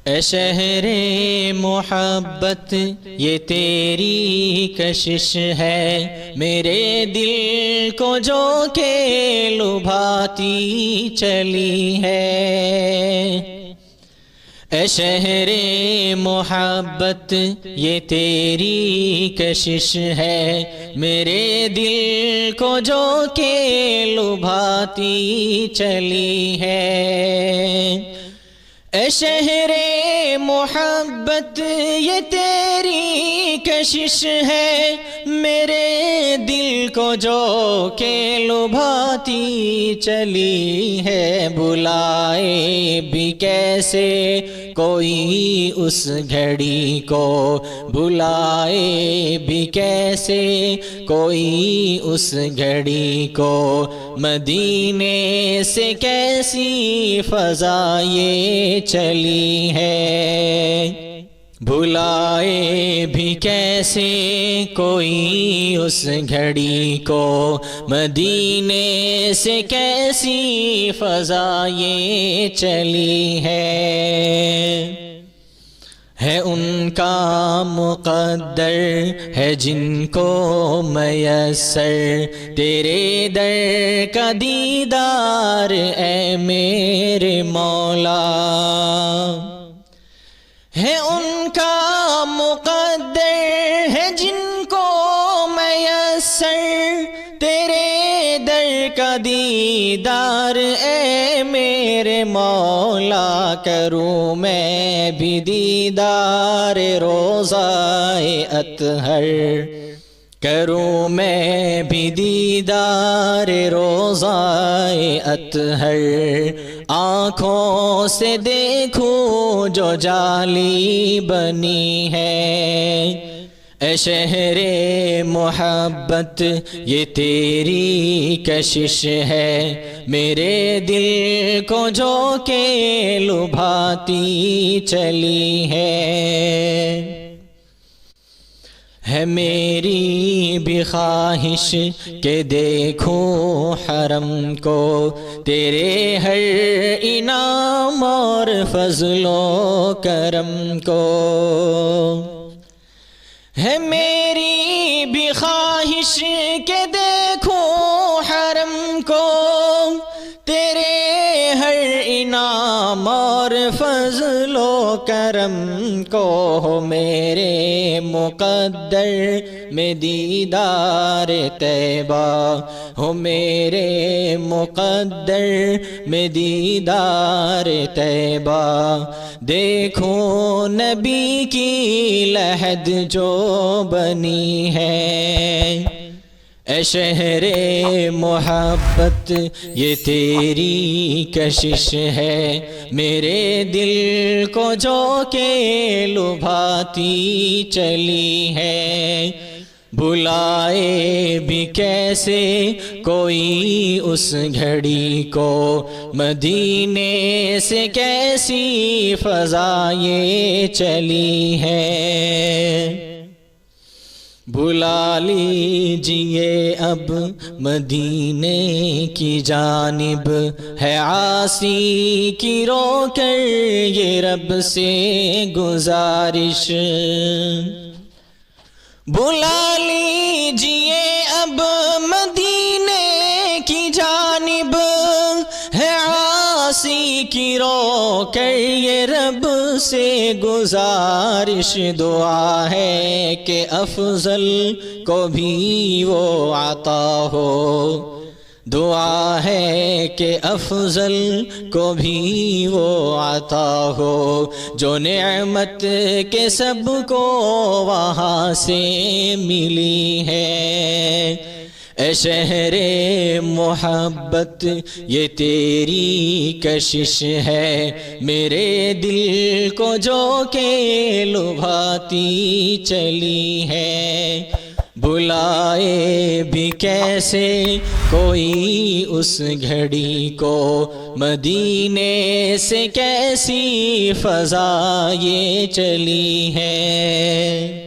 اے شہر محبت یہ تیری کشش ہے، میرے دل کو جو کہ لبھاتی چلی ہے۔ اے شہر محبت یہ تیری کشش ہے، میرے دل کو جو کہ لبھاتی چلی ہے۔ اے شہر محبت یہ تیری کشش ہے، میرے دل کو جو کہ لبھاتی چلی ہے۔ بلائے بھی کیسے کوئی اس گھڑی کو، بلائے بھی کیسے کوئی اس گھڑی کو، مدینے سے کیسی فضا یہ چلی ہے۔ بلائے بھی کیسے کوئی اس گھڑی کو، مدینے سے کیسی فضا یہ چلی ہے ان کا مقدر ہے جن کو میسر تیرے در کا دیدار اے میرے مولا۔ ہے ان کا مقدر ہے جن کو میسر تیرے در کا دیدار اے میرے مولا۔ کروں میں بھی دیدار روضہ اطہر، کروں میں بھی دیدار روضہ اطہر، آنکھوں سے دیکھوں جو جالی بنی ہے۔ اے شہر محبت یہ تیری کشش ہے، میرے دل کو جو کہ لبھاتی چلی ہے میری بھی خواہش کہ دیکھوں حرم کو، تیرے ہر انعام اور فضل و کرم کو۔ ہے میری بھی خواہش کہ دیکھوں حرم کو، تیرے ہر انعام اور فضل و کرم کو۔ ہو میرے مقدر میں دیدار طیبہ، ہو میرے مقدر میں دیدار طیبہ، دیکھوں نبی کی لحد جو بنی ہے۔ اے شہر محبت یہ تیری کشش ہے، میرے دل کو جو کہ لبھاتی چلی ہے۔ بلائے بھی کیسے کوئی اس گھڑی کو، مدینے سے کیسی فضا یہ چلی ہے۔ بلا لیجئے اب مدینے کی جانب، ہے عاصی کی رو کر یہ رب سے گزارش۔ بلا لیجئے اب مدینے کی جانب، ہے عاصی کی رو کر یہ رب سے گزارش۔ دعا ہے کہ افضل کو بھی وہ عطا ہو، دعا ہے کہ افضل کو بھی وہ عطا ہو، جو نعمت کے سب کو وہاں سے ملی ہے۔ اے شہر محبت یہ تیری کشش ہے، میرے دل کو جو کہ لبھاتی چلی ہے۔ بلائے بھی کیسے کوئی اس گھڑی کو، مدینے سے کیسی فضا یہ چلی ہے۔